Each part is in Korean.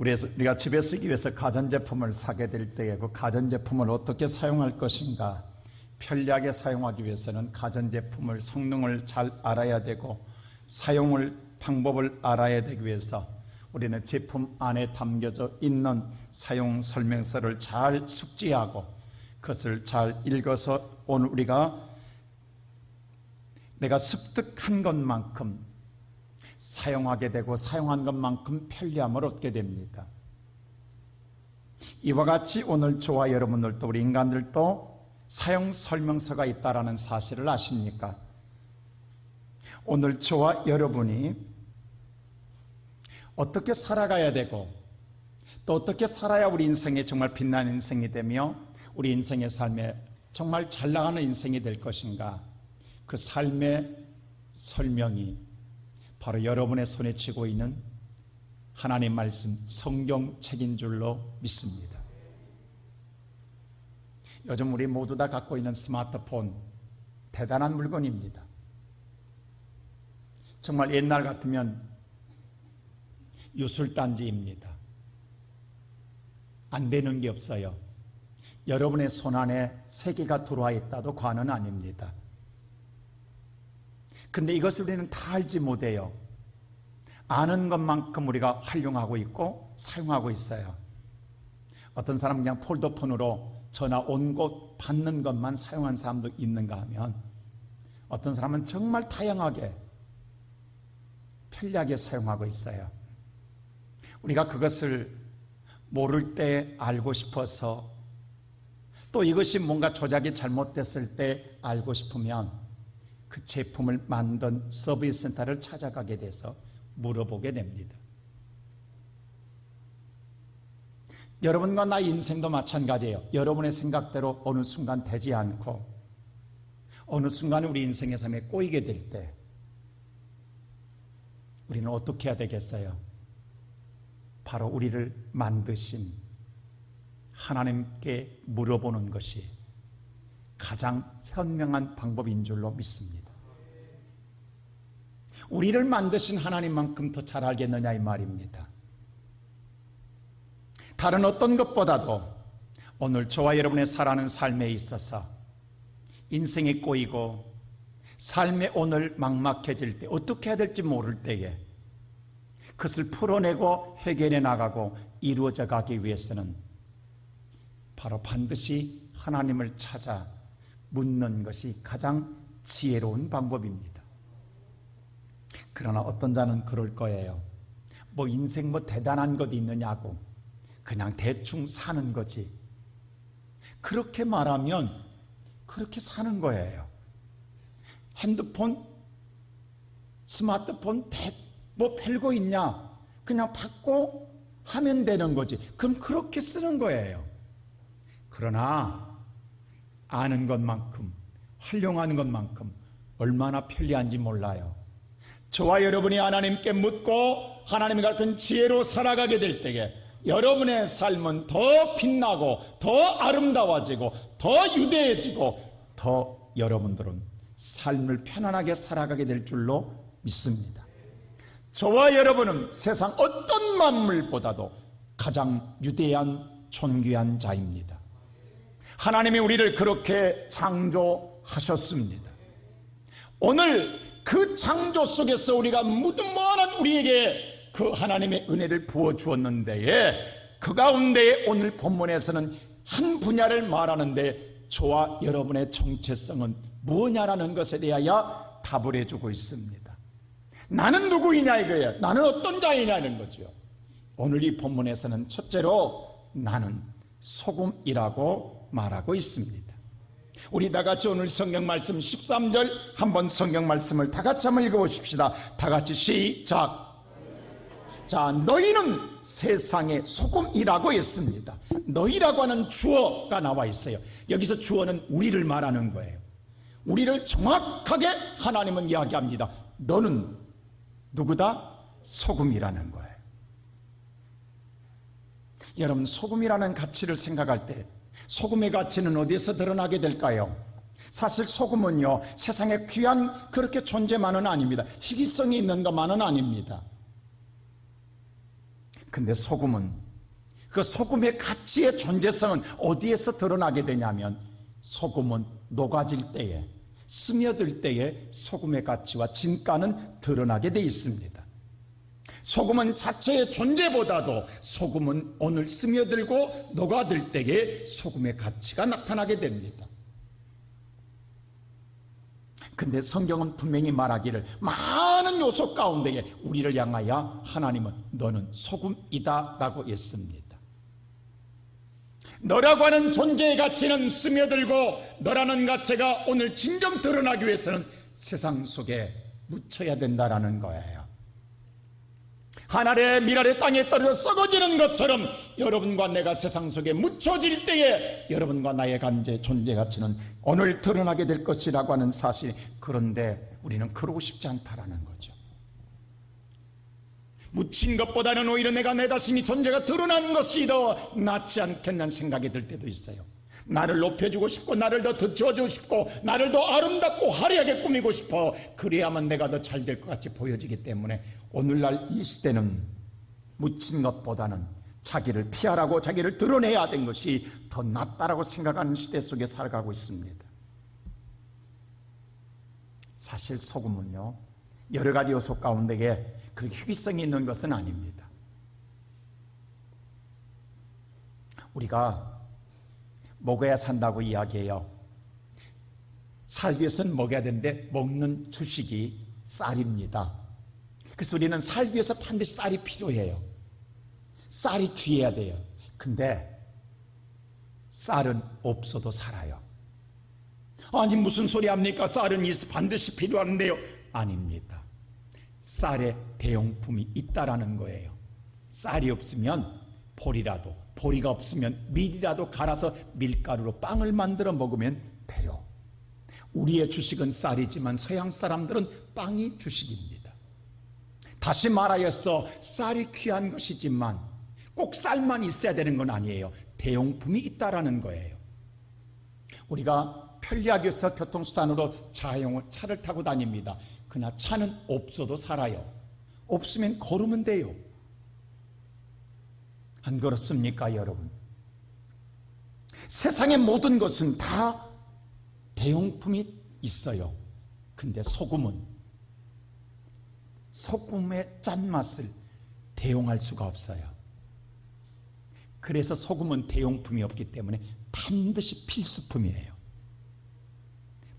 우리가 집에 쓰기 위해서 가전제품을 사게 될 때에 그 가전제품을 어떻게 사용할 것인가, 편리하게 사용하기 위해서는 가전제품을 성능을 잘 알아야 되고 사용을 방법을 알아야 되기 위해서 우리는 제품 안에 담겨져 있는 사용 설명서를 잘 숙지하고 그것을 잘 읽어서 오늘 우리가 내가 습득한 것만큼 사용하게 되고 사용한 것만큼 편리함을 얻게 됩니다. 이와 같이 오늘 저와 여러분들도 우리 인간들도 사용 설명서가 있다는 사실을 아십니까? 오늘 저와 여러분이 어떻게 살아가야 되고 또 어떻게 살아야 우리 인생에 정말 빛나는 인생이 되며 우리 인생의 삶에 정말 잘 나가는 인생이 될 것인가, 그 삶의 설명이 바로 여러분의 손에 쥐고 있는 하나님 말씀 성경책인 줄로 믿습니다. 요즘 우리 모두 다 갖고 있는 스마트폰 대단한 물건입니다. 정말 옛날 같으면 유술단지입니다. 안 되는 게 없어요. 여러분의 손안에 세계가 들어와 있다도 과언은 아닙니다. 근데 이것을 우리는 다 알지 못해요. 아는 것만큼 우리가 활용하고 있고 사용하고 있어요. 어떤 사람은 그냥 폴더폰으로 전화 온 곳 받는 것만 사용한 사람도 있는가 하면 어떤 사람은 정말 다양하게 편리하게 사용하고 있어요. 우리가 그것을 모를 때 알고 싶어서 또 이것이 뭔가 조작이 잘못됐을 때 알고 싶으면 그 제품을 만든 서비스 센터를 찾아가게 돼서 물어보게 됩니다. 여러분과 나의 인생도 마찬가지예요. 여러분의 생각대로 어느 순간 되지 않고 어느 순간 우리 인생의 삶에 꼬이게 될 때 우리는 어떻게 해야 되겠어요? 바로 우리를 만드신 하나님께 물어보는 것이 가장 현명한 방법인 줄로 믿습니다. 우리를 만드신 하나님만큼 더 잘 알겠느냐 이 말입니다. 다른 어떤 것보다도 오늘 저와 여러분의 살아가는 삶에 있어서 인생에 꼬이고 삶의 오늘 막막해질 때 어떻게 해야 될지 모를 때에 그것을 풀어내고 해결해 나가고 이루어져 가기 위해서는 바로 반드시 하나님을 찾아 묻는 것이 가장 지혜로운 방법입니다. 그러나 어떤 자는 그럴 거예요. 뭐 인생 뭐 대단한 것이 있느냐고 그냥 대충 사는 거지. 그렇게 말하면 그렇게 사는 거예요. 핸드폰, 스마트폰 뭐 별거 있냐? 그냥 받고 하면 되는 거지. 그럼 그렇게 쓰는 거예요. 그러나 아는 것만큼 활용하는 것만큼 얼마나 편리한지 몰라요. 저와 여러분이 하나님께 묻고 하나님 같은 지혜로 살아가게 될 때에 여러분의 삶은 더 빛나고 더 아름다워지고 더 유대해지고 더 여러분들은 삶을 편안하게 살아가게 될 줄로 믿습니다. 저와 여러분은 세상 어떤 만물보다도 가장 유대한 존귀한 자입니다. 하나님이 우리를 그렇게 창조하셨습니다. 오늘 그 창조 속에서 우리가 무궁무진한 우리에게 그 하나님의 은혜를 부어주었는데 그 가운데 오늘 본문에서는 한 분야를 말하는데 저와 여러분의 정체성은 뭐냐라는 것에 대하여 답을 해주고 있습니다. 나는 누구이냐 이거예요. 나는 어떤 자이냐는 거죠. 오늘 이 본문에서는 첫째로 나는 소금이라고 말하고 있습니다. 우리 다 같이 오늘 성경 말씀 13절 한번 성경 말씀을 다 같이 한번 읽어보십시다. 다 같이 시작. 자, 너희는 세상의 소금이라고 했습니다. 너희라고 하는 주어가 나와 있어요. 여기서 주어는 우리를 말하는 거예요. 우리를 정확하게 하나님은 이야기합니다. 너는 누구다? 소금이라는 거예요. 여러분, 소금이라는 가치를 생각할 때 소금의 가치는 어디에서 드러나게 될까요? 사실 소금은요, 세상에 귀한 그렇게 존재만은 아닙니다. 희귀성이 있는 것만은 아닙니다. 근데 소금은, 그 소금의 가치의 존재성은 어디에서 드러나게 되냐면 소금은 녹아질 때에, 스며들 때에 소금의 가치와 진가는 드러나게 돼 있습니다. 소금은 자체의 존재보다도 소금은 오늘 스며들고 녹아들 때에 소금의 가치가 나타나게 됩니다. 근데 성경은 분명히 말하기를 많은 요소 가운데에 우리를 향하여 하나님은 너는 소금이다 라고 했습니다. 너라고 하는 존재의 가치는 스며들고 너라는 가치가 오늘 진정 드러나기 위해서는 세상 속에 묻혀야 된다라는 거예요. 한 알의 밀알의 땅에 떨어져 썩어지는 것처럼 여러분과 내가 세상 속에 묻혀질 때에 여러분과 나의 존재 가치는 오늘 드러나게 될 것이라고 하는 사실. 그런데 우리는 그러고 싶지 않다라는 거죠. 묻힌 것보다는 오히려 내가 내 자신이 존재가 드러나는 것이 더 낫지 않겠냐는 생각이 들 때도 있어요. 나를 높여주고 싶고 나를 더 드쳐주고 싶고 나를 더 아름답고 화려하게 꾸미고 싶어. 그래야만 내가 더 잘 될 것 같이 보여지기 때문에 오늘날 이 시대는 묻힌 것보다는 자기를 피하라고 자기를 드러내야 된 것이 더 낫다라고 생각하는 시대 속에 살아가고 있습니다. 사실 소금은요, 여러 가지 요소 가운데에 그렇게 희귀성이 있는 것은 아닙니다. 우리가 먹어야 산다고 이야기해요. 살기 위해서는 먹어야 되는데 먹는 주식이 쌀입니다. 그래서 우리는 살기 위해서 반드시 쌀이 필요해요. 쌀이 귀해야 돼요. 근데 쌀은 없어도 살아요. 아니 무슨 소리 합니까? 쌀은 반드시 필요한데요. 아닙니다. 쌀에 대용품이 있다라는 거예요. 쌀이 없으면 보리가 없으면 밀이라도 갈아서 밀가루로 빵을 만들어 먹으면 돼요. 우리의 주식은 쌀이지만 서양 사람들은 빵이 주식입니다. 다시 말하여서 쌀이 귀한 것이지만 꼭 쌀만 있어야 되는 건 아니에요. 대용품이 있다라는 거예요. 우리가 편리하기 위해서 교통수단으로 차를 타고 다닙니다. 그러나 차는 없어도 살아요. 없으면 걸으면 돼요. 안 그렇습니까, 여러분? 세상의 모든 것은 다 대용품이 있어요. 근데 소금의 짠맛을 대용할 수가 없어요. 그래서 소금은 대용품이 없기 때문에 반드시 필수품이에요.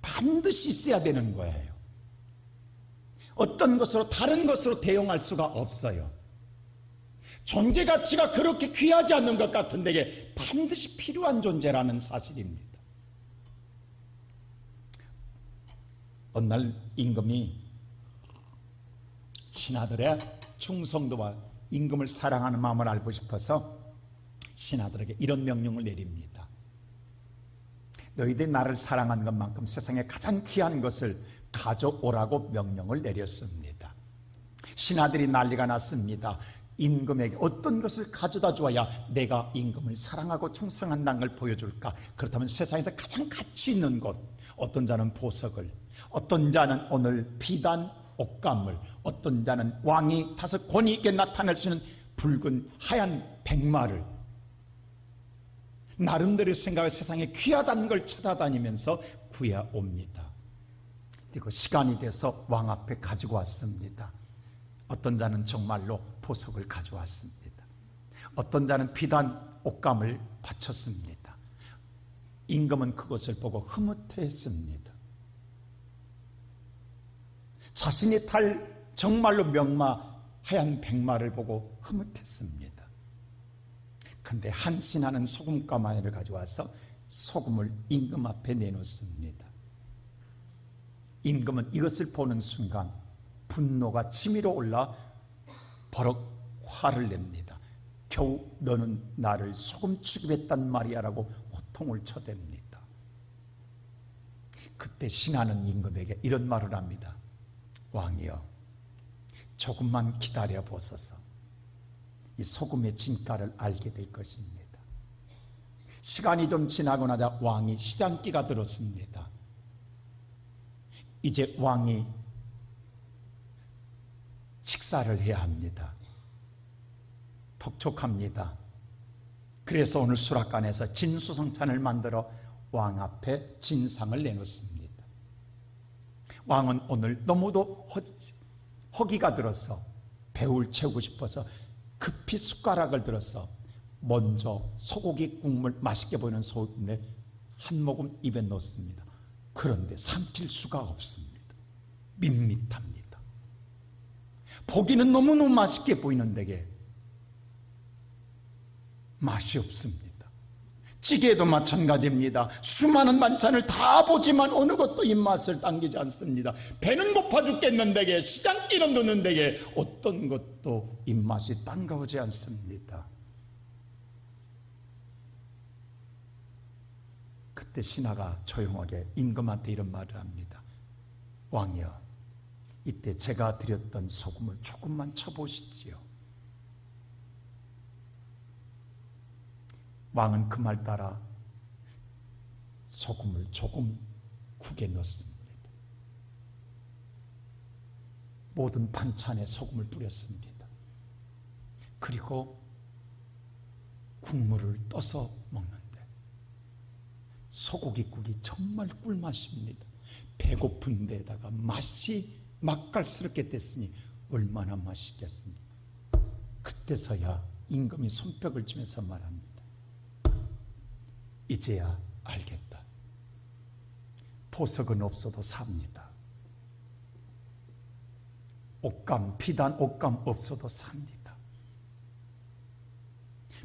반드시 있어야 되는 거예요. 어떤 것으로 다른 것으로 대용할 수가 없어요. 존재 가치가 그렇게 귀하지 않는 것 같은 데에 반드시 필요한 존재라는 사실입니다. 어느 날 임금이 신하들의 충성도와 임금을 사랑하는 마음을 알고 싶어서 신하들에게 이런 명령을 내립니다. 너희들이 나를 사랑하는 것만큼 세상에 가장 귀한 것을 가져오라고 명령을 내렸습니다. 신하들이 난리가 났습니다. 임금에게 어떤 것을 가져다 주어야 내가 임금을 사랑하고 충성한다는 걸 보여줄까? 그렇다면 세상에서 가장 가치 있는 것, 어떤 자는 보석을, 어떤 자는 오늘 비단 옷감을, 어떤 자는 왕이 다소 권위 있게 나타낼 수 있는 붉은 하얀 백마를, 나름대로 생각해 세상에 귀하다는 걸 찾아다니면서 구해옵니다. 그리고 시간이 돼서 왕 앞에 가지고 왔습니다. 어떤 자는 정말로 보석을 가져왔습니다. 어떤 자는 비단 옷감을 바쳤습니다. 임금은 그것을 보고 흐뭇해했습니다. 자신이 탈 정말로 명마 하얀 백마를 보고 흐뭇했습니다. 근데 한 신하는 소금 가마니를 가져와서 소금을 임금 앞에 내놓습니다. 임금은 이것을 보는 순간 분노가 치밀어 올라 버럭 화를 냅니다. 겨우 너는 나를 소금 취급했단 말이야 라고 호통을 쳐댑니다. 그때 신하는 임금에게 이런 말을 합니다. 왕이여, 조금만 기다려 보소서. 이 소금의 진가를 알게 될 것입니다. 시간이 좀 지나고 나자 왕이 시장기가 들었습니다. 이제 왕이 식사를 해야 합니다. 독촉합니다. 그래서 오늘 수락관에서 진수성찬을 만들어 왕 앞에 진상을 내놓습니다. 왕은 오늘 너무도 허기가 들어서 배울 채우고 싶어서 급히 숟가락을 들어서 먼저 소고기 국물, 맛있게 보이는 소금을 한 모금 입에 넣습니다. 그런데 삼킬 수가 없습니다. 밋밋합니다. 보기는 너무너무 맛있게 보이는데 맛이 없습니다. 찌개도 마찬가지입니다. 수많은 반찬을 다 보지만 어느 것도 입맛을 당기지 않습니다. 배는 고파 죽겠는데 시장기는 드는데 어떤 것도 입맛이 당겨오지 않습니다. 그때 신하가 조용하게 임금한테 이런 말을 합니다. 왕이여, 이때 제가 드렸던 소금을 조금만 쳐보시지요. 왕은 그 말 따라 소금을 조금 국에 넣습니다. 모든 반찬에 소금을 뿌렸습니다. 그리고 국물을 떠서 먹는데 소고기국이 정말 꿀맛입니다. 배고픈 데다가 맛이 맛깔스럽게 됐으니 얼마나 맛있겠습니까? 그때서야 임금이 손뼉을 치면서 말합니다. 이제야 알겠다. 보석은 없어도 삽니다. 옷감, 비단 옷감 없어도 삽니다.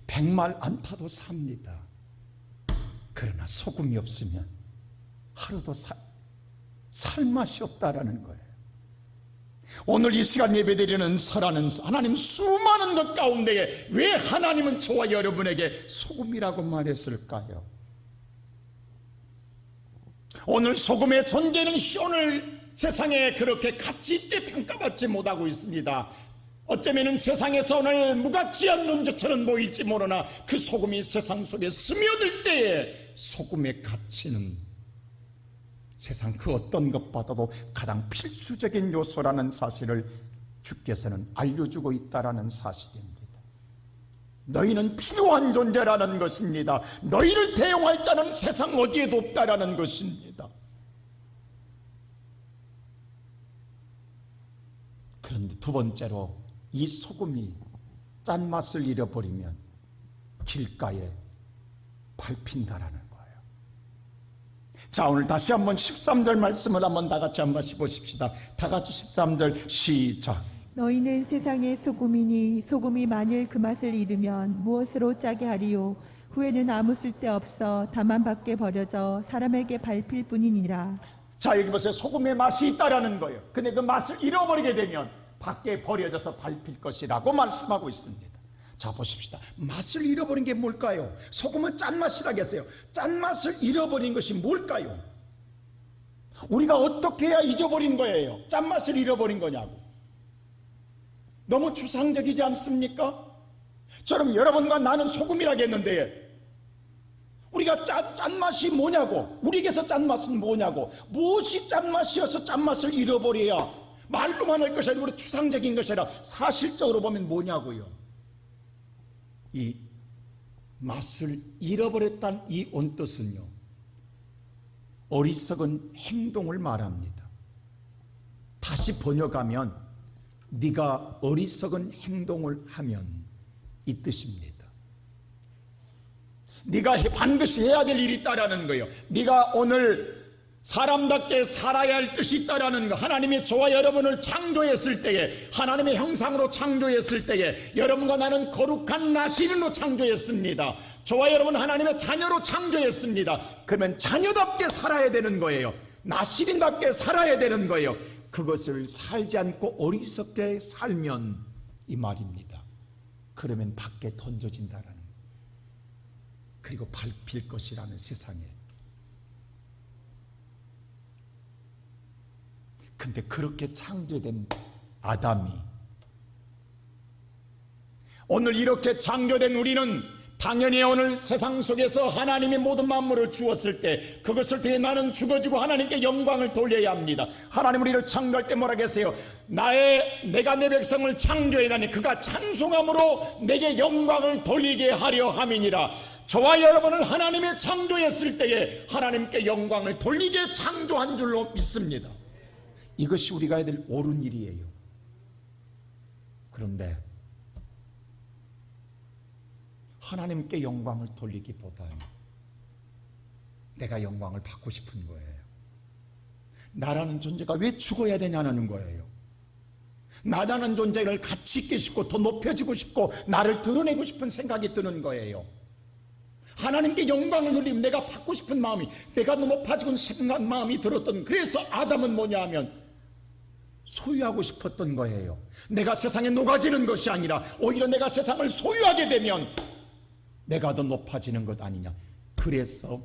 백말 안 파도 삽니다. 그러나 소금이 없으면 하루도 살 맛이 없다라는 거예요. 오늘 이 시간 예배드리는 설하는 하나님 수많은 것 가운데 왜 하나님은 저와 여러분에게 소금이라고 말했을까요? 오늘 소금의 존재는 오늘 세상에 그렇게 가치 있게 평가받지 못하고 있습니다. 어쩌면 세상에서 오늘 무가치한 논조처럼 보일지 모르나 그 소금이 세상 속에 스며들 때에 소금의 가치는 세상 그 어떤 것보다도 가장 필수적인 요소라는 사실을 주께서는 알려주고 있다라는 사실입니다. 너희는 필요한 존재라는 것입니다. 너희를 대용할 자는 세상 어디에도 없다라는 것입니다. 그런데 두 번째로 이 소금이 짠맛을 잃어버리면 길가에 밟힌다라는 거예요. 자, 오늘 다시 한번 13절 말씀을 한번 다 같이 한번 보십시다. 다 같이 13절 시작. 너희는 세상의 소금이니 소금이 만일 그 맛을 잃으면 무엇으로 짜게 하리요? 후에는 아무 쓸데없어 다만 밖에 버려져 사람에게 밟힐 뿐이니라. 자, 여기 보세요. 소금의 맛이 있다라는 거예요. 근데 그 맛을 잃어버리게 되면 밖에 버려져서 밟힐 것이라고 말씀하고 있습니다. 자, 보십시다. 맛을 잃어버린 게 뭘까요? 소금은 짠맛이라고 했어요. 짠맛을 잃어버린 것이 뭘까요? 우리가 어떻게 해야 잊어버린 거예요? 짠맛을 잃어버린 거냐고. 너무 추상적이지 않습니까? 저럼 여러분과 나는 소금이라고 했는데 우리가 짠맛이 뭐냐고, 우리에게서 짠맛은 뭐냐고, 무엇이 짠맛이어서 짠맛을 잃어버려야 말로만 할 것이 아니고 추상적인 것이 아니라 사실적으로 보면 뭐냐고요. 이 맛을 잃어버렸다는 이 온뜻은요, 어리석은 행동을 말합니다. 다시 번역하면 네가 어리석은 행동을 하면 이 뜻입니다. 네가 반드시 해야 될 일이 있다라는 거예요. 네가 오늘 사람답게 살아야 할 뜻이 있다라는 거. 하나님이 저와 여러분을 창조했을 때에, 하나님의 형상으로 창조했을 때에 여러분과 나는 거룩한 나시린으로 창조했습니다. 저와 여러분 하나님의 자녀로 창조했습니다. 그러면 자녀답게 살아야 되는 거예요. 나시린답게 살아야 되는 거예요. 그것을 살지 않고 어리석게 살면 이 말입니다. 그러면 밖에 던져진다라는 거예요. 그리고 밟힐 것이라는 세상에. 근데 그렇게 창조된 아담이 오늘 이렇게 창조된 우리는 당연히 오늘 세상 속에서 하나님이 모든 만물을 주었을 때 그것을 통해 나는 죽어지고 하나님께 영광을 돌려야 합니다. 하나님 우리를 창조할 때 뭐라 했어요? 내가 내 백성을 창조해다니 그가 찬송함으로 내게 영광을 돌리게 하려 함이니라. 저와 여러분을 하나님이 창조했을 때에 하나님께 영광을 돌리게 창조한 줄로 믿습니다. 이것이 우리가 해야 될 옳은 일이에요. 그런데 하나님께 영광을 돌리기보다는 내가 영광을 받고 싶은 거예요. 나라는 존재가 왜 죽어야 되냐는 거예요. 나라는 존재를 가치 있게 싶고 더 높여지고 싶고 나를 드러내고 싶은 생각이 드는 거예요. 하나님께 영광을 돌리면 내가 받고 싶은 마음이, 내가 높아지고 싶은 마음이 들었던, 그래서 아담은 뭐냐 하면 소유하고 싶었던 거예요. 내가 세상에 녹아지는 것이 아니라 오히려 내가 세상을 소유하게 되면 내가 더 높아지는 것 아니냐. 그래서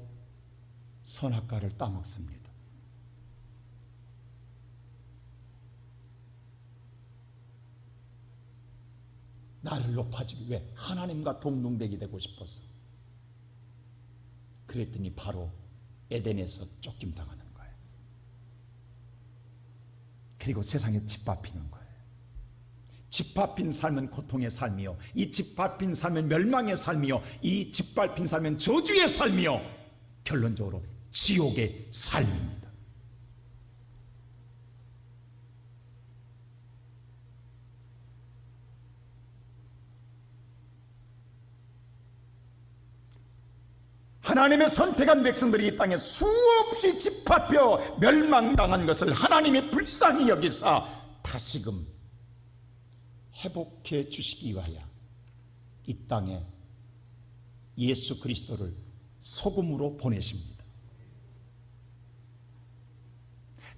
선악과를 따먹습니다. 나를 높아지기 위해 하나님과 동등되게 되고 싶어서 그랬더니 바로 에덴에서 쫓김당하는 거예요. 그리고 세상에 짓밟히는 거예요. 짓밟힌 삶은 고통의 삶이요, 이 짓밟힌 삶은 멸망의 삶이요, 이 짓밟힌 삶은 저주의 삶이요, 결론적으로 지옥의 삶입니다. 하나님의 선택한 백성들이 이 땅에 수없이 짓밟혀 멸망당한 것을 하나님이 불쌍히 여기사 다시금 회복해 주시기 위하여 이 땅에 예수 그리스도를 소금으로 보내십니다.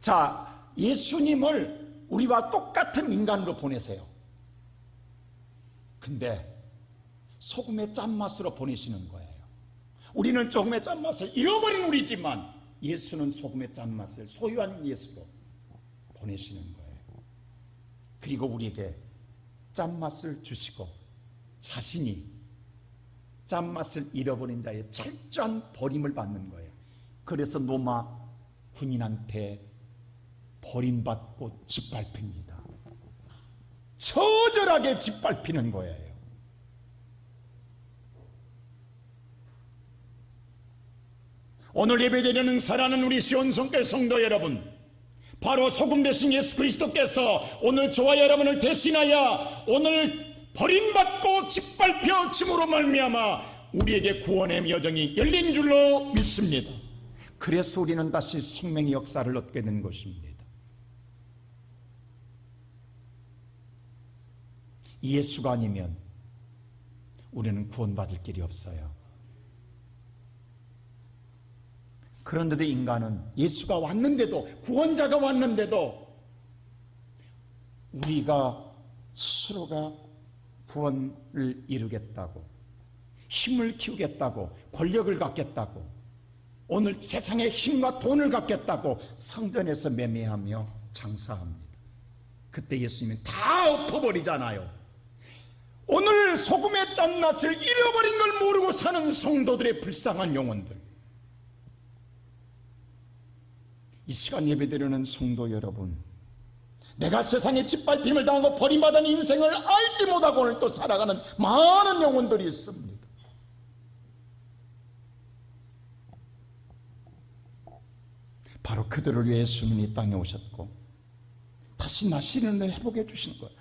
자, 예수님을 우리와 똑같은 인간으로 보내세요. 근데 소금의 짠맛으로 보내시는 거예요. 우리는 조금의 짠맛을 잃어버린 우리지만 예수는 소금의 짠맛을 소유한 예수로 보내시는 거예요. 그리고 우리에게 짠맛을 주시고 자신이 짠맛을 잃어버린 자의 철저한 버림을 받는 거예요. 그래서 로마 군인한테 버림받고 짓밟힙니다. 처절하게 짓밟히는 거예요. 오늘 예배드리는 사랑하는 우리 시온성교 성도 여러분, 바로 소금 대신 예수 그리스도께서 오늘 저와 여러분을 대신하여 오늘 버림받고 짓밟혀 짐으로 말미암아 우리에게 구원의 여정이 열린 줄로 믿습니다. 그래서 우리는 다시 생명의 역사를 얻게 된 것입니다. 예수가 아니면 우리는 구원받을 길이 없어요. 그런데도 인간은 예수가 왔는데도, 구원자가 왔는데도 우리가 스스로가 구원을 이루겠다고, 힘을 키우겠다고, 권력을 갖겠다고, 오늘 세상의 힘과 돈을 갖겠다고 성전에서 매매하며 장사합니다. 그때 예수님은 다 엎어버리잖아요. 오늘 소금의 짠맛을 잃어버린 걸 모르고 사는 성도들의 불쌍한 영혼들, 이 시간 예배드리는 성도 여러분, 내가 세상에 짓밟힘을 당하고 버림받은 인생을 알지 못하고 오늘 또 살아가는 많은 영혼들이 있습니다. 바로 그들을 위해 예수님이 이 땅에 오셨고 다시 나시린을 회복해 주신 거예요.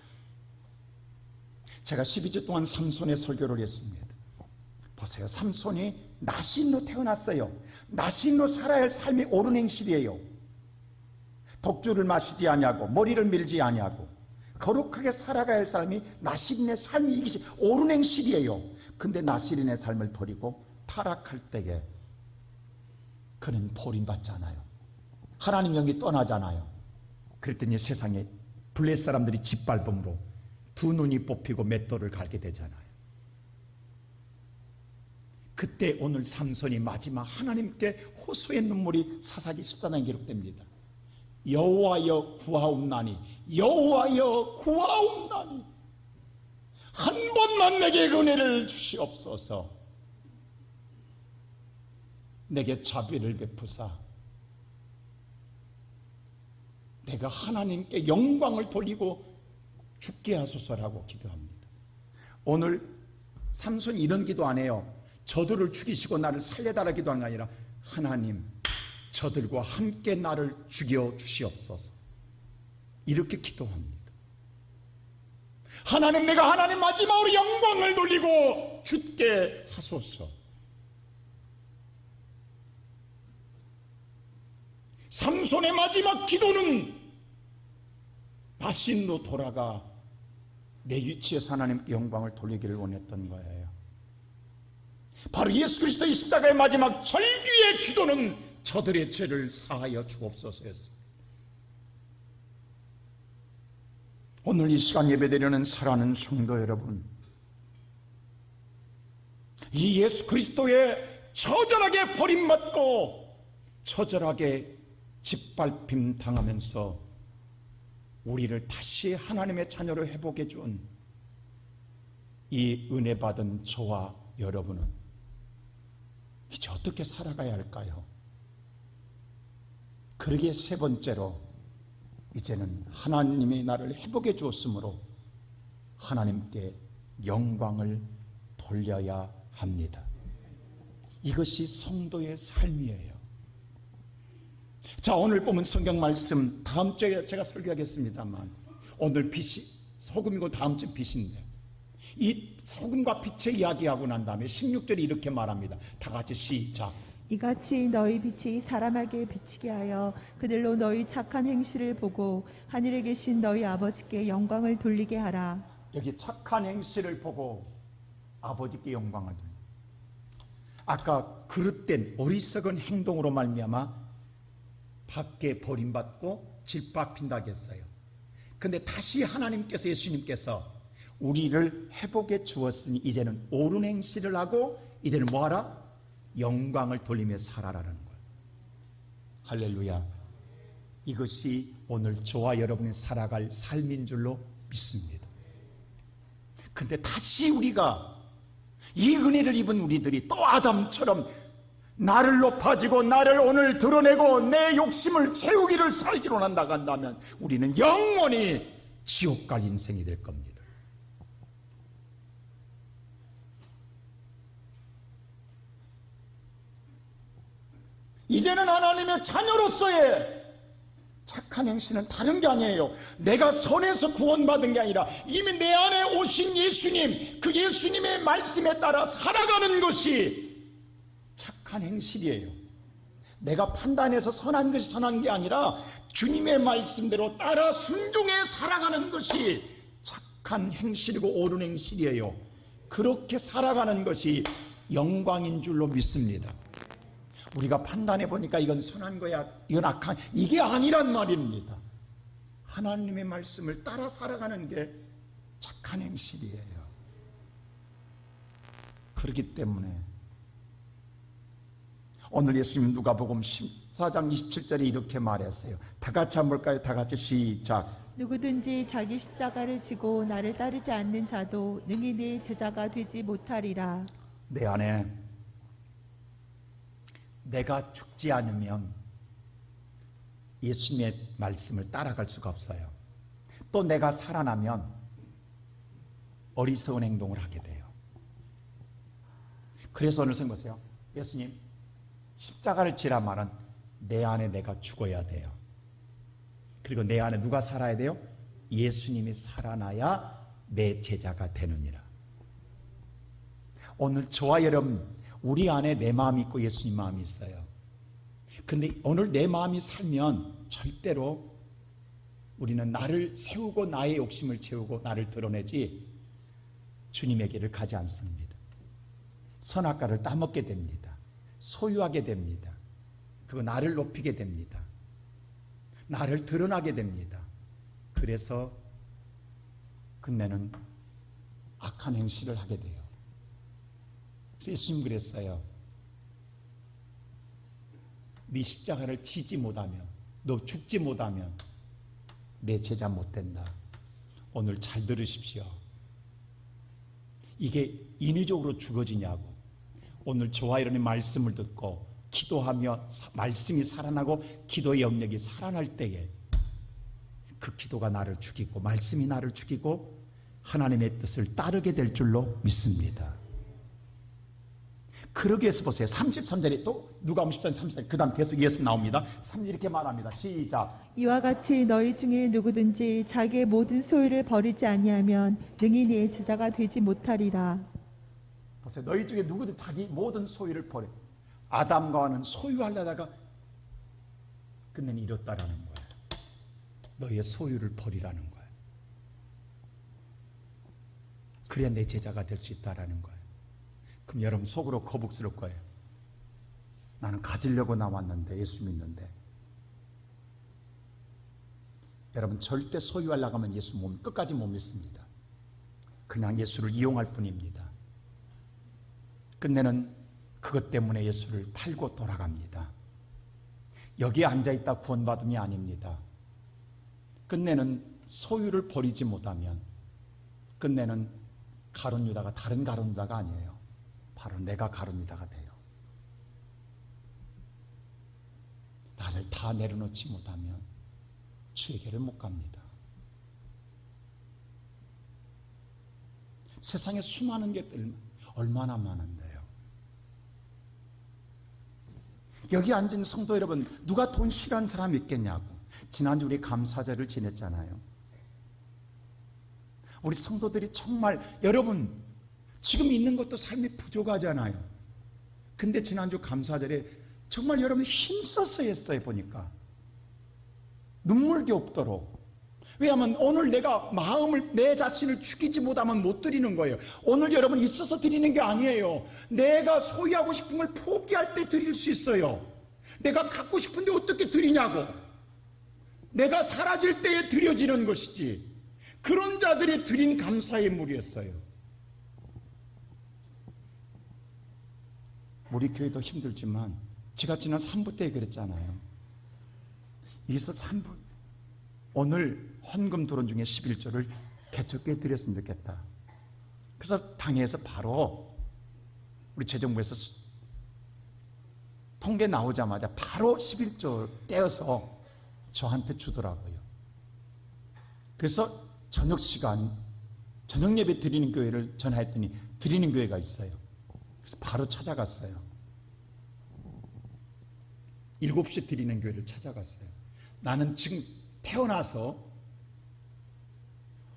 제가 12주 동안 삼손의 설교를 했습니다. 보세요, 삼손이 나시인으로 태어났어요. 나시인으로 살아야 할 삶이 옳은 행실이에요. 독주를 마시지 아니하고 머리를 밀지 아니하고 거룩하게 살아가야 할 삶이 나시인의 삶이 이것이 옳은 행실이에요. 근데 나시인의 삶을 버리고 타락할 때에 그는 버림받잖아요. 하나님 영이 떠나잖아요. 그랬더니 세상에 블레 사람들이 짓밟음으로 두 눈이 뽑히고 맷돌을 갈게 되잖아요. 그때 오늘 삼손이 마지막 하나님께 호소의 눈물이 사사기 14장에 기록됩니다. 여호와여 구하옵나니, 여호와여 구하옵나니 한 번만 내게 은혜를 주시옵소서. 내게 자비를 베푸사 내가 하나님께 영광을 돌리고 죽게 하소서라고 기도합니다. 오늘 삼손이 이런 기도 안 해요. 저들을 죽이시고 나를 살려달라 기도하는 게 아니라 하나님 저들과 함께 나를 죽여 주시옵소서 이렇게 기도합니다. 하나님 내가 하나님 마지막으로 영광을 돌리고 죽게 하소서. 삼손의 마지막 기도는 마신로 돌아가 내 위치에서 하나님께 영광을 돌리기를 원했던 거예요. 바로 예수 그리스도의 십자가의 마지막 절규의 기도는 저들의 죄를 사하여 주옵소서였습니다. 오늘 이 시간 예배드리는 사랑하는 성도 여러분, 이 예수 그리스도의 처절하게 버림받고 처절하게 짓밟힘 당하면서 우리를 다시 하나님의 자녀로 회복해 준 이 은혜 받은 저와 여러분은 이제 어떻게 살아가야 할까요? 그러기에 세 번째로 이제는 하나님이 나를 회복해 주었으므로 하나님께 영광을 돌려야 합니다. 이것이 성도의 삶이에요. 자, 오늘 보면 성경 말씀 다음 주에 제가 설교하겠습니다만 오늘 빛이 소금이고 다음 주 빛인데 이 소금과 빛의 이야기하고 난 다음에 16절에 이렇게 말합니다. 다 같이 시작. 이같이 너희 빛이 사람에게 비치게 하여 그들로 너희 착한 행실을 보고 하늘에 계신 너희 아버지께 영광을 돌리게 하라. 여기 착한 행실을 보고 아버지께 영광을 돌리게. 아까 그릇된 어리석은 행동으로 말미암아 밖에 버림받고 짓밟힌다고 했어요. 근데 다시 하나님께서 예수님께서 우리를 회복해 주었으니 이제는 옳은 행실을 하고 이제는 뭐하라? 영광을 돌리며 살아라는 거예요. 할렐루야. 이것이 오늘 저와 여러분이 살아갈 삶인 줄로 믿습니다. 근데 다시 우리가 이 은혜를 입은 우리들이 또 아담처럼 나를 높아지고 나를 오늘 드러내고 내 욕심을 채우기를 살기로 나간다면 우리는 영원히 지옥 갈 인생이 될 겁니다. 이제는 하나님의 자녀로서의 착한 행실은 다른 게 아니에요. 내가 선에서 구원받은 게 아니라 이미 내 안에 오신 예수님, 그 예수님의 말씀에 따라 살아가는 것이 착한 행실이에요. 내가 판단해서 선한 것이 선한 게 아니라 주님의 말씀대로 따라 순종해 살아가는 것이 착한 행실이고 옳은 행실이에요. 그렇게 살아가는 것이 영광인 줄로 믿습니다. 우리가 판단해 보니까 이건 선한 거야, 이건 악한, 이게 아니란 말입니다. 하나님의 말씀을 따라 살아가는 게 착한 행실이에요. 그렇기 때문에 오늘 예수님 누가복음 14장 27절에 이렇게 말했어요. 다 같이 한번 볼까요? 다 같이 시작. 누구든지 자기 십자가를 지고 나를 따르지 않는 자도 능히 내 제자가 되지 못하리라. 내 안에 내가 죽지 않으면 예수님의 말씀을 따라갈 수가 없어요. 또 내가 살아나면 어리석은 행동을 하게 돼요. 그래서 오늘 생 보세요. 예수님 십자가를 지라 말은 내 안에 내가 죽어야 돼요. 그리고 내 안에 누가 살아야 돼요? 예수님이 살아나야 내 제자가 되느니라. 오늘 저와 여러분 우리 안에 내 마음이 있고 예수님 마음이 있어요. 근데 오늘 내 마음이 살면 절대로 우리는 나를 세우고 나의 욕심을 채우고 나를 드러내지 주님에게를 가지 않습니다. 선악과를 따먹게 됩니다. 소유하게 됩니다. 그리고 나를 높이게 됩니다. 나를 드러나게 됩니다. 그래서 끝내는 악한 행실을 하게 돼요. 예수님 그랬어요. 네 십자가를 지지 못하면, 너 죽지 못하면 내 제자 못 된다. 오늘 잘 들으십시오. 이게 인위적으로 죽어지냐고. 오늘 저와 여러분의 말씀을 듣고 기도하며 말씀이 살아나고 기도의 영역이 살아날 때에 그 기도가 나를 죽이고 말씀이 나를 죽이고 하나님의 뜻을 따르게 될 줄로 믿습니다. 그러기 위해서 보세요. 33절에 또 누가복음 14장 33절 그 다음 계속 이어서 나옵니다. 3절 이렇게 말합니다. 시작. 이와 같이 너희 중에 누구든지 자기의 모든 소유를 버리지 아니하면 능히 네 제자가 되지 못하리라. 보세요. 너희 중에 누구든 자기 모든 소유를 버려. 아담과는 소유하려다가 끝내는 이뤘다라는 거예요. 너희의 소유를 버리라는 거예요. 그래야 내 제자가 될 수 있다라는 거예요. 그럼 여러분 속으로 거북스러울 거예요. 나는 가지려고 나왔는데, 예수 믿는데. 여러분 절대 소유하려고 하면 예수 끝까지 못 믿습니다. 그냥 예수를 이용할 뿐입니다. 끝내는 그것 때문에 예수를 팔고 돌아갑니다. 여기에 앉아있다 구원받음이 아닙니다. 끝내는 소유를 버리지 못하면 끝내는 가룟 유다가 다른 가룟 유다가 아니에요. 바로 내가 가룟 유다가 돼요. 나를 다 내려놓지 못하면 주에게를 못 갑니다. 세상에 수많은 것들 얼마나 많은데요. 여기 앉은 성도 여러분, 누가 돈 싫어하는 사람이 있겠냐고. 지난주 우리 감사절을 지냈잖아요. 우리 성도들이 정말 여러분 지금 있는 것도 삶이 부족하잖아요. 근데 지난주 감사절에 정말 여러분 힘써서 했어요. 보니까 눈물이 없도록. 왜냐하면 오늘 내가 마음을 내 자신을 죽이지 못하면 못 드리는 거예요. 오늘 여러분 있어서 드리는 게 아니에요. 내가 소유하고 싶은 걸 포기할 때 드릴 수 있어요. 내가 갖고 싶은데 어떻게 드리냐고. 내가 사라질 때에 드려지는 것이지. 그런 자들이 드린 감사의 물이었어요. 우리 교회도 힘들지만 제가 지난 3부 때 그랬잖아요. 여기서 3부 오늘 헌금 토론 중에 11조를 개척교회 드렸으면 좋겠다. 그래서 당회에서 바로 우리 재정부에서 통계 나오자마자 바로 11조 떼어서 저한테 주더라고요. 그래서 저녁 시간 저녁 예배 드리는 교회를 전화했더니 드리는 교회가 있어요. 그래서 바로 찾아갔어요. 7시 드리는 교회를 찾아갔어요. 나는 지금 태어나서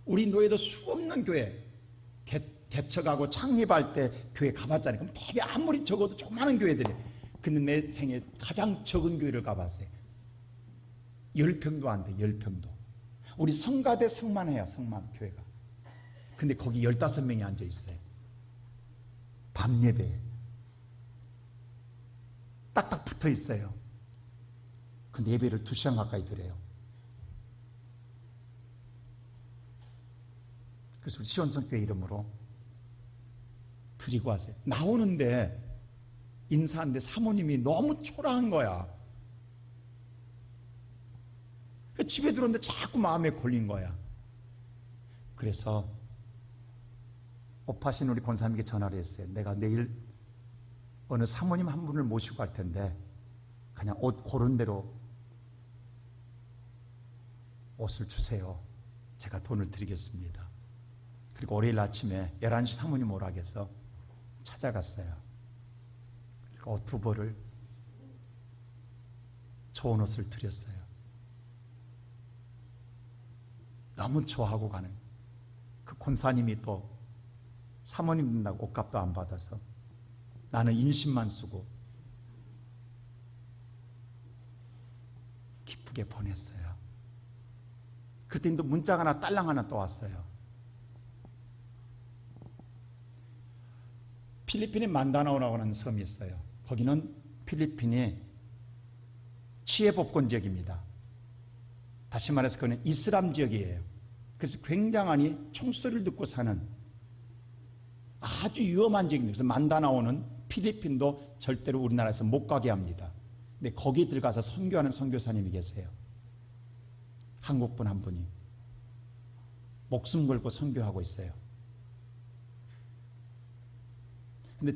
우리 노예도 수없는 교회 개척하고 창립할 때 교회 가봤잖아요. 그럼 되게 아무리 적어도 조그마한 교회들이. 근데 내 생에 가장 적은 교회를 가봤어요. 10평도 안 돼. 10평도. 우리 성가대 성만 해요. 성만 교회가. 근데 거기 15명이 앉아 있어요. 밤 예배에 딱딱 붙어 있어요. 근데 예배를 2시간 가까이 드려요. 그래서 우리 시원성교회 이름으로 드리고 왔어요. 나오는데 인사하는데 사모님이 너무 초라한 거야. 집에 들어오는데 자꾸 마음에 걸린 거야. 그래서 업하신 우리 권사님께 전화를 했어요. 내가 내일 어느 사모님 한 분을 모시고 갈 텐데 그냥 옷 고른 대로 옷을 주세요. 제가 돈을 드리겠습니다. 그리고 월요일 아침에 11시 사모님 오라고 해서 찾아갔어요. 그리고 옷 2벌을 좋은 옷을 드렸어요. 너무 좋아하고 가는 그 권사님이 또 사모님 된다고 옷값도 안 받아서 나는 인심만 쓰고 기쁘게 보냈어요. 그때 또 문자가 하나 딸랑 하나 또 왔어요. 필리핀에 만다나오라고 하는 섬이 있어요. 거기는 필리핀이 치해법권 지역입니다. 다시 말해서 그거는 이슬람 지역이에요. 그래서 굉장히 총소리를 듣고 사는 아주 위험한 지역입니다. 그래서 만다나오는 필리핀도 절대로 우리나라에서 못 가게 합니다. 근데 거기 들어가서 선교하는 선교사님이 계세요. 한국분 한 분이 목숨 걸고 선교하고 있어요. 근데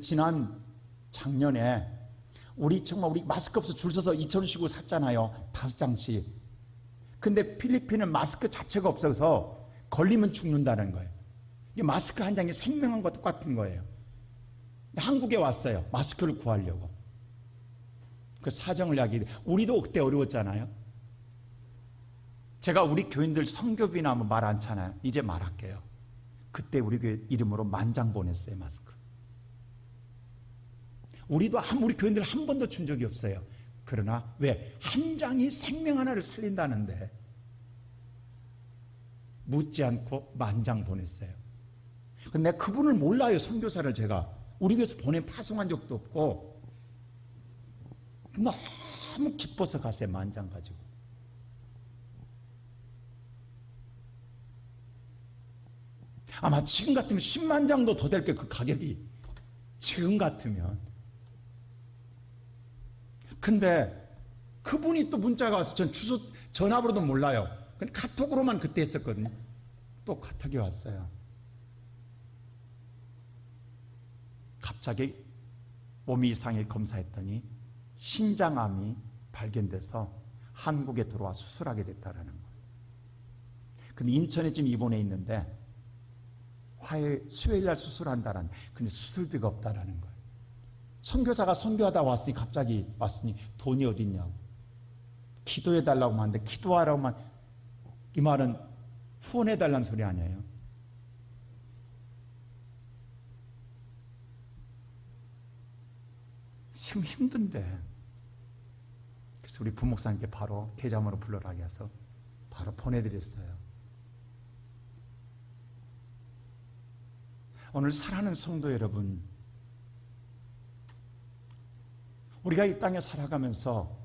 작년에 우리 정말 우리 마스크 없어 줄 서서 2,000원 씩고 샀잖아요. 5장씩. 근데 필리핀은 마스크 자체가 없어서 걸리면 죽는다는 거예요. 이게 마스크 한 장이 생명한 것과 똑같은 거예요. 한국에 왔어요. 마스크를 구하려고. 그 사정을 이야기해. 우리도 그때 어려웠잖아요. 제가 우리 교인들 성교비나 뭐 말 않잖아요. 이제 말할게요. 그때 우리 교회 이름으로 10,000장 보냈어요. 마스크. 우리 교인들 한 번도 준 적이 없어요. 그러나 왜? 한 장이 생명 하나를 살린다는데 묻지 않고 10,000장 보냈어요. 근데 그분을 몰라요. 선교사를 제가 우리 교회에서 파송한 적도 없고 너무 기뻐서 갔어요. 10,000장 가지고. 아마 지금 같으면 100,000장도 더 될 게 그 가격이 지금 같으면. 근데 그분이 또 문자가 와서 전 주소 전화번호도 몰라요. 근데 카톡으로만 그때 했었거든요. 또 카톡이 왔어요. 갑자기 몸이 이상하게 검사했더니 신장암이 발견돼서 한국에 들어와 수술하게 됐다라는 거예요. 근데 인천에 지금 입원해 있는데 수요일 날 수술한다는, 근데 수술비가 없다라는 거예요. 선교사가 선교하다 왔으니 갑자기 왔으니 돈이 어딨냐고. 기도해 달라고 하는데 기도하라고만, 이 말은 후원해 달라는 소리 아니에요. 지금 힘든데. 그래서 우리 부목사님께 바로 계좌번호 불러라고 해서 바로 보내드렸어요. 오늘 사랑하는 성도 여러분, 우리가 이 땅에 살아가면서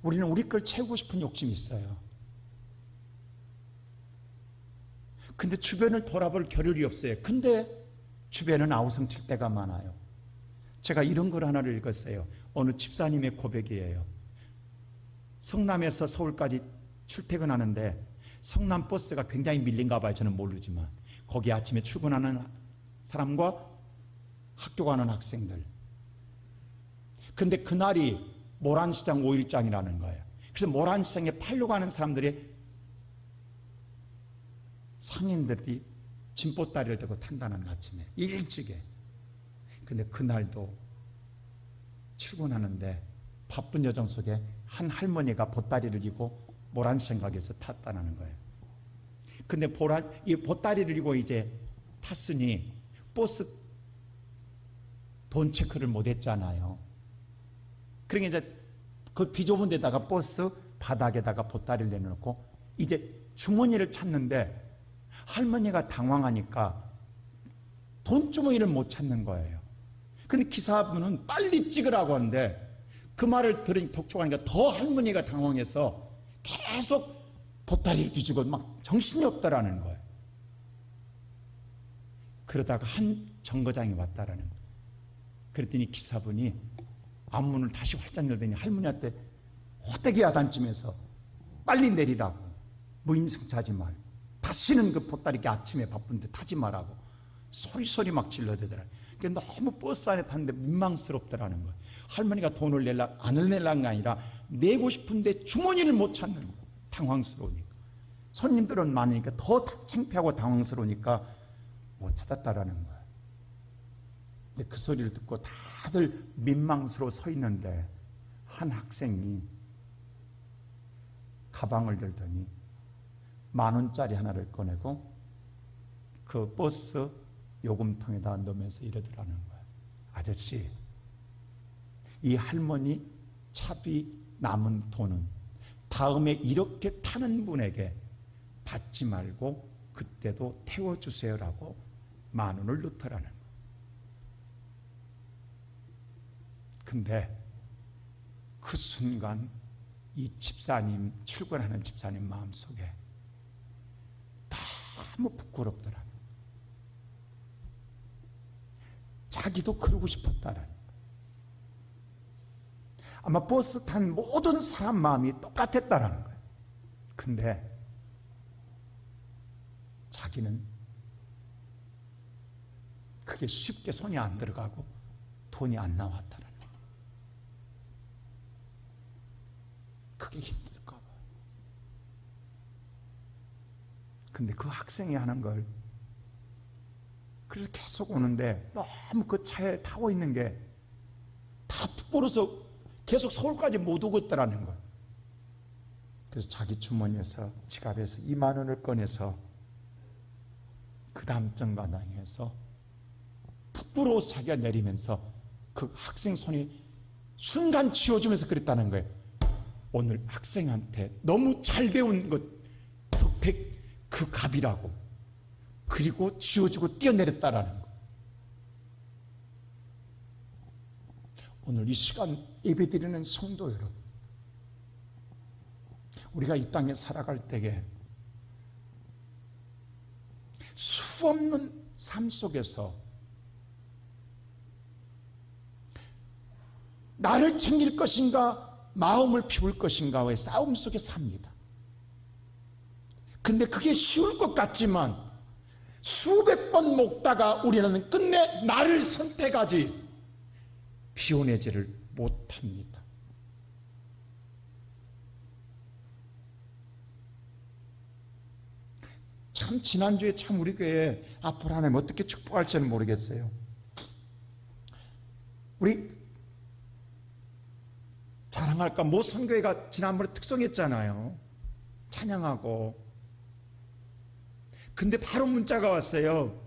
우리는 우리 걸 채우고 싶은 욕심이 있어요. 근데 주변을 돌아볼 겨를이 없어요. 근데 주변은 아우성칠 때가 많아요. 제가 이런 걸 하나를 읽었어요. 어느 집사님의 고백이에요. 성남에서 서울까지 출퇴근하는데 성남 버스가 굉장히 밀린가 봐요. 저는 모르지만 거기 아침에 출근하는 사람과 학교 가는 학생들. 근데 그날이 모란시장 5일장이라는 거예요. 그래서 모란시장에 팔러 가는 사람들이 상인들이 짐보따리를 들고 탄다는 아침에 일찍에. 근데 그날도 출근하는데 바쁜 여정 속에 한 할머니가 보따리를 지고 모란시장 가게에서 탔다는 거예요. 근데 이 보따리를 지고 이제 탔으니 버스 돈 체크를 못 했잖아요. 그러니까 이제 그 비좁은 데다가 버스 바닥에다가 보따리를 내놓고 이제 주머니를 찾는데 할머니가 당황하니까 돈주머니를 못 찾는 거예요. 근데 기사분은 빨리 찍으라고 하는데 그 말을 들으니 독촉하니까 더 할머니가 당황해서 계속 보따리를 뒤지고 막 정신이 없다라는 거예요. 그러다가 한 정거장이 왔다라는 거예요. 그랬더니 기사분이 앞문을 다시 활짝 열더니 할머니한테 호되게 야단치면서 빨리 내리라고, 무임승차하지 말고 다시는 그 보따리 아침에 바쁜데 타지 말라고 소리 막 질러대더라. 그러니까 너무 버스 안에 탔는데 민망스럽더라는 거예요. 할머니가 돈을 안 내려는 게 아니라 내고 싶은데 주머니를 못 찾는 거예요. 당황스러우니까. 손님들은 많으니까 더 창피하고 당황스러우니까 못 찾았다라는 거예요. 근데 그 소리를 듣고 다들 민망스러워 서 있는데 한 학생이 가방을 들더니 10,000원짜리 하나를 꺼내고 그 버스 요금통에다 넣으면서 이러더라는 거예요. 아저씨, 이 할머니 차비 남은 돈은 다음에 이렇게 타는 분에게 받지 말고 그때도 태워주세요라고 10,000원을 넣더라는 거예요. 근데 그 순간 이 집사님, 출근하는 집사님 마음속에 너무 부끄럽더라. 자기도 그러고 싶었다라는 거예요. 아마 버스 탄 모든 사람 마음이 똑같았다라는 거예요. 근데 자기는 그게 쉽게 손이 안 들어가고 돈이 안 나왔다라는 거예요. 그게 힘들까 봐. 근데 그 학생이 하는 걸, 그래서 계속 오는데 너무 그 차에 타고 있는 게 다 부끄러워서 계속 서울까지 못 오겠더라는 거예요. 그래서 자기 주머니에서, 지갑에서 2만 원을 꺼내서 그 다음 정거장에서 부끄러워서 자기가 내리면서 그 학생 손이 순간 쥐어주면서 그랬다는 거예요. 오늘 학생한테 너무 잘 배운 것, 그 값이라고. 그리고 쥐어주고 뛰어내렸다라는 거. 오늘 이 시간 예배드리는 성도 여러분, 우리가 이 땅에 살아갈 때에 수없는 삶 속에서 나를 챙길 것인가 마음을 비울 것인가의 싸움 속에 삽니다. 근데 그게 쉬울 것 같지만 수백 번 먹다가 우리는 끝내 나를 선택하지 비워내지를 못합니다. 참 지난주에 참 우리 교회 앞으로 하나님 어떻게 축복할지는 모르겠어요. 우리 자랑할까 모성교회가 지난번에 특성했잖아요. 찬양하고. 근데 바로 문자가 왔어요.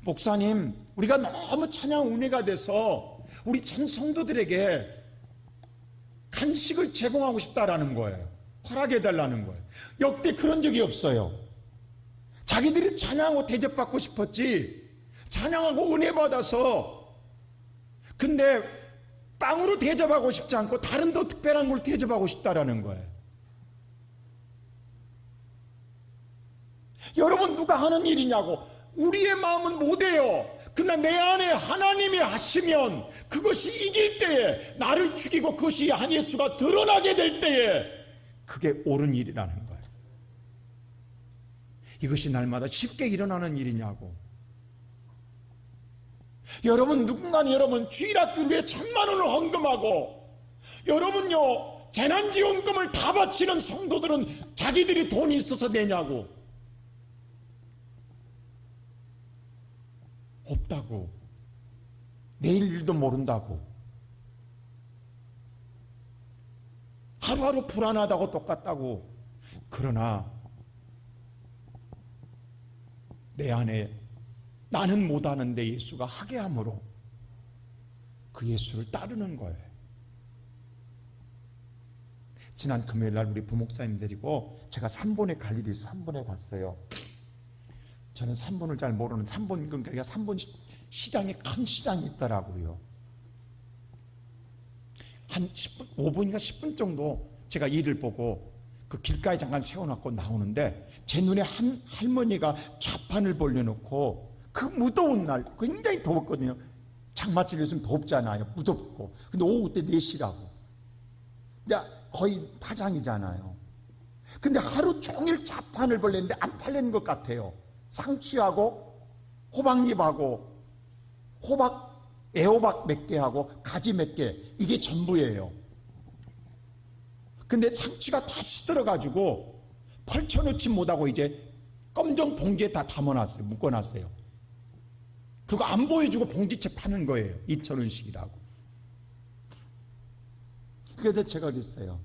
목사님, 우리가 너무 찬양 은혜가 돼서 우리 전 성도들에게 간식을 제공하고 싶다라는 거예요. 허락해달라는 거예요. 역대 그런 적이 없어요. 자기들이 찬양하고 대접받고 싶었지, 찬양하고 은혜 받아서, 근데 빵으로 대접하고 싶지 않고 다른 더 특별한 걸 대접하고 싶다라는 거예요. 여러분, 누가 하는 일이냐고. 우리의 마음은 못해요. 그러나 내 안에 하나님이 하시면 그것이 이길 때에, 나를 죽이고 그것이 한 예수가 드러나게 될 때에 그게 옳은 일이라는 거예요. 이것이 날마다 쉽게 일어나는 일이냐고. 여러분, 누군가는 여러분 주일학교 위에 1,000만 원을 헌금하고, 여러분요 재난지원금을 다 바치는 성도들은 자기들이 돈이 있어서 내냐고. 없다고. 내일 일도 모른다고. 하루하루 불안하다고 똑같다고. 그러나 내 안에 나는 못하는데 예수가 하게 함으로 그 예수를 따르는 거예요. 지난 금요일날 우리 부목사님 데리고 제가 3본에 갈 일이 있어서 3본에 갔어요. 저는 3본을 잘 모르는, 3본, 그러니까 3본 시장이 큰 시장이 있더라고요. 한 10분, 5분인가 10분 정도 제가 일을 보고 그 길가에 잠깐 세워놓고 나오는데 제 눈에 한 할머니가 좌판을 벌려놓고, 그 무더운 날, 굉장히 더웠거든요. 장마철 요즘 덥잖아요. 무덥고. 근데 오후 때 4시라고. 근데 거의 파장이잖아요. 근데 하루 종일 좌판을 벌렸는데 안 팔리는 것 같아요. 상추하고 호박잎하고 애호박 몇 개 하고 가지 몇 개, 이게 전부예요. 근데 상추가 다 시들어가지고 펼쳐놓지 못하고 이제 검정 봉지에 다 담아놨어요. 묶어놨어요. 그거 안 보여주고 봉지채 파는 거예요. 2,000원씩이라고. 그래서 제가 그랬어요.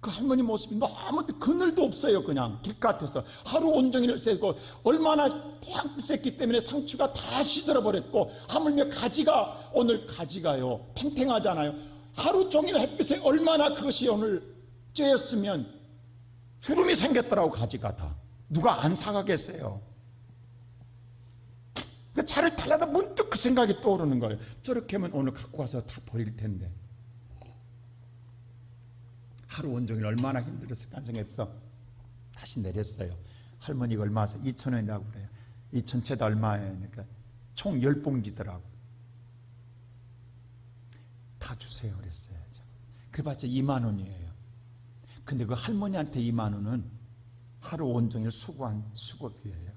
그 할머니 모습이 너무 그늘도 없어요. 그냥 길가에서 하루 온종일 쐬고, 얼마나 태양 쐈기 때문에 상추가 다 시들어 버렸고, 하물며 가지가, 오늘 가지가요 탱탱하잖아요. 하루 종일 햇빛에 얼마나 그것이 오늘 쬐었으면 주름이 생겼더라고. 가지가 다. 누가 안 사가겠어요. 그 차를 타려다 문득 그 생각이 떠오르는 거예요. 저렇게 하면 오늘 갖고 와서 다 버릴 텐데. 하루 온종일 얼마나 힘들었을까 생각해서 다시 내렸어요. 할머니가 얼마 서 2,000원이라고 그래요. 2,000채다 얼마예요? 그러니까 총 10봉지더라고. 다 주세요 그랬어요. 그래봤자 2만 원이에요. 근데 그 할머니한테 2만 원은 하루 온종일 수고한 수고비예요.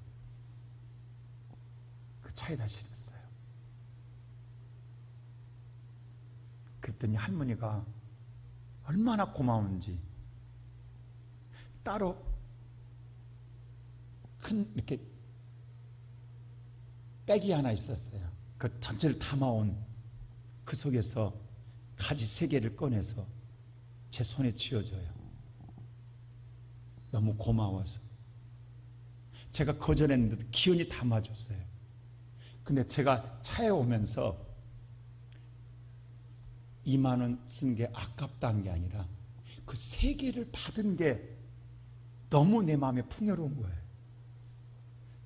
그 차에다 실었어요. 그랬더니 할머니가 얼마나 고마운지 따로 큰 이렇게 백이 하나 있었어요. 그 전체를 담아온 그 속에서 가지 3개를 꺼내서 제 손에 쥐어줘요. 너무 고마워서. 제가 거절했는데도 기운이 담아줬어요. 근데 제가 차에 오면서 2만 원 쓴 게 아깝다는 게 아니라 그 3개를 받은 게 너무 내 마음에 풍요로운 거예요.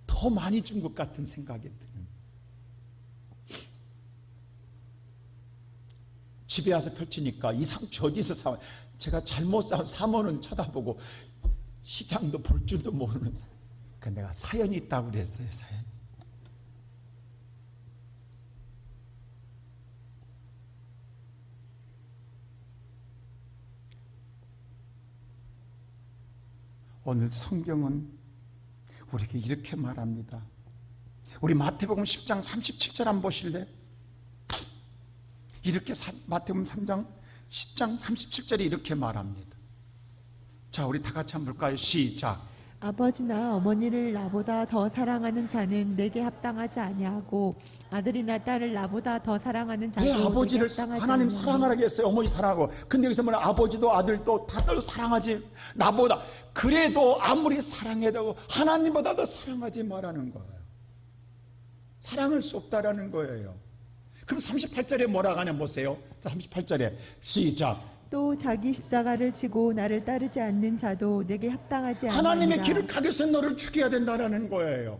더 많이 준 것 같은 생각이 드는. 집에 와서 펼치니까 이 상추 어디서 사? 제가 잘못 사면은 쳐다보고 시장도 볼 줄도 모르는 사람. 그러니까 내가 사연이 있다고 그랬어요. 사연. 오늘 성경은 우리에게 이렇게 말합니다. 우리 마태복음 10장 37절 한번 보실래요? 이렇게 마태복음 3장 10장 37절에 이렇게 말합니다. 자, 우리 다 같이 한번 볼까요? 시작. 아버지나 어머니를 나보다 더 사랑하는 자는 내게 합당하지 아니하고 아들이나 딸을 나보다 더 사랑하는 자도 왜 내게 아버지를 합당하지 하나님 아니하니. 사랑하라고 했어요? 어머니 사랑하고. 근데 여기서 뭐냐? 아버지도 아들도 다들 사랑하지 나보다. 그래도 아무리 사랑해도 하나님보다 더 사랑하지 말라는 거예요. 사랑할 수 없다라는 거예요. 그럼 38절에 뭐라고 하냐 보세요. 자, 38절에 시작. 또 자기 십자가를 지고 나를 따르지 않는 자도 내게 합당하지 아니하니라. 하나님의 길을 가기 위해서 너를 죽여야 된다는 거예요.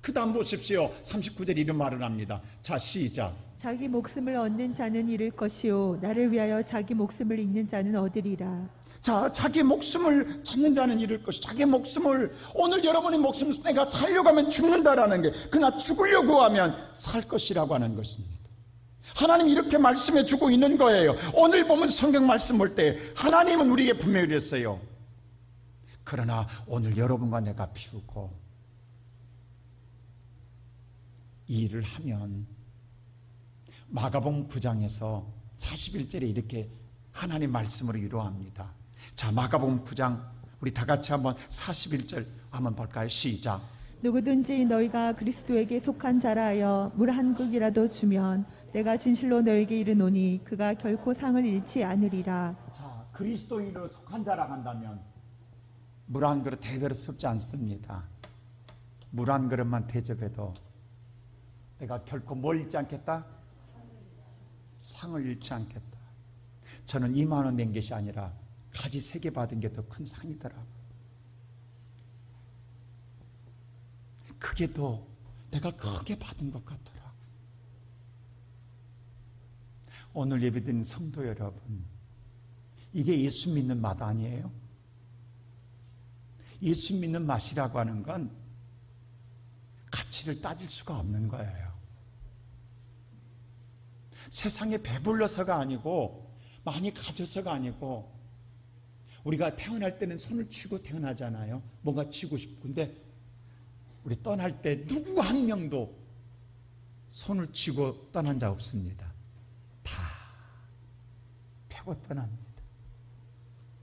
그 다음 보십시오. 39절 이런 말을 합니다. 자, 시작. 자기 목숨을 얻는 자는 잃을 것이요 나를 위하여 자기 목숨을 잃는 자는 얻으리라. 자, 자기 목숨을 찾는 자는 잃을 것이. 자기 목숨을, 오늘 여러분의 목숨을 내가 살려고 하면 죽는다라는 게, 그러나 죽으려고 하면 살 것이라고 하는 것입니다. 하나님이 이렇게 말씀해 주고 있는 거예요. 오늘 보면 성경 말씀 볼 때 하나님은 우리에게 분명히 그랬어요. 그러나 오늘 여러분과 내가 비우고 이 일을 하면, 마가복음 9장에서 41절에 이렇게 하나님 말씀으로 위로합니다. 자, 마가복음 9장 우리 다 같이 한번 41절 한번 볼까요? 시작. 누구든지 너희가 그리스도에게 속한 자라 하여 물 한 국이라도 주면 내가 진실로 너에게 이르노니 그가 결코 상을 잃지 않으리라. 자, 그리스도인으로 속한 자라 한다면 물 한 그릇 대별스럽지 않습니다. 물 한 그릇만 대접해도 내가 결코 뭘 잃지 않겠다? 상을 잃지 않겠다. 저는 2만 원 낸 것이 아니라 가지 3개 받은 게 더 큰 상이더라고요. 그게 더 내가 크게 받은 것 같더라고요. 오늘 예배드린 성도 여러분, 이게 예수 믿는 맛 아니에요? 예수 믿는 맛이라고 하는 건 가치를 따질 수가 없는 거예요. 세상에 배불러서가 아니고 많이 가져서가 아니고, 우리가 태어날 때는 손을 쥐고 태어나잖아요. 뭔가 쥐고 싶고. 근데 우리 떠날 때 누구 한 명도 손을 쥐고 떠난 자 없습니다. 다 펴고 떠납니다.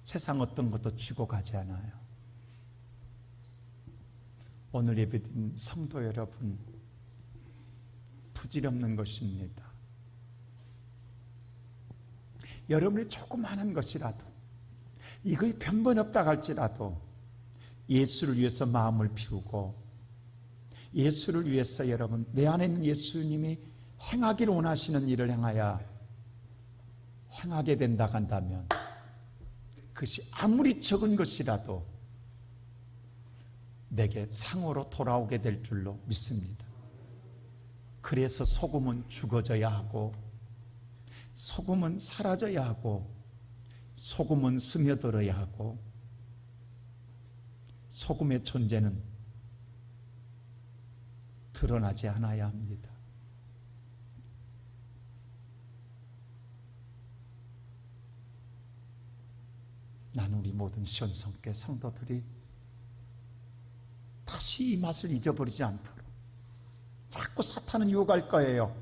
세상 어떤 것도 쥐고 가지 않아요. 오늘 예배드린 성도 여러분, 부질없는 것입니다. 여러분이 조그마한 것이라도, 이거에 변번 없다 할지라도 예수를 위해서 마음을 비우고, 예수를 위해서 여러분, 내 안에 있는 예수님이 행하기를 원하시는 일을 행하여 행하게 된다 한다면, 그것이 아무리 적은 것이라도 내게 상으로 돌아오게 될 줄로 믿습니다. 그래서 소금은 죽어져야 하고, 소금은 사라져야 하고, 소금은 스며들어야 하고, 소금의 존재는 드러나지 않아야 합니다. 나는 우리 모든 시온성교 성도들이 다시 이 맛을 잊어버리지 않도록, 자꾸 사탄은 유혹할 거예요.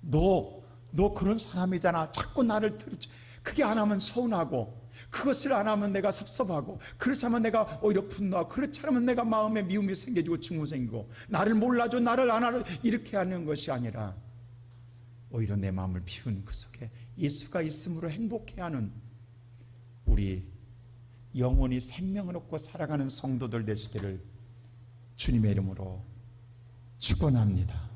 너 그런 사람이잖아. 자꾸 나를 들이지. 그게 안 하면 서운하고, 그것을 안 하면 내가 섭섭하고, 그렇지 않으면 내가 오히려 분노하고, 그렇지 않으면 내가 마음에 미움이 생겨지고 증오 생기고, 나를 몰라줘, 나를 안 알아, 이렇게 하는 것이 아니라 오히려 내 마음을 비운 그 속에 예수가 있음으로 행복해하는 우리 영원히 생명을 얻고 살아가는 성도들 되시기를 주님의 이름으로 축원합니다.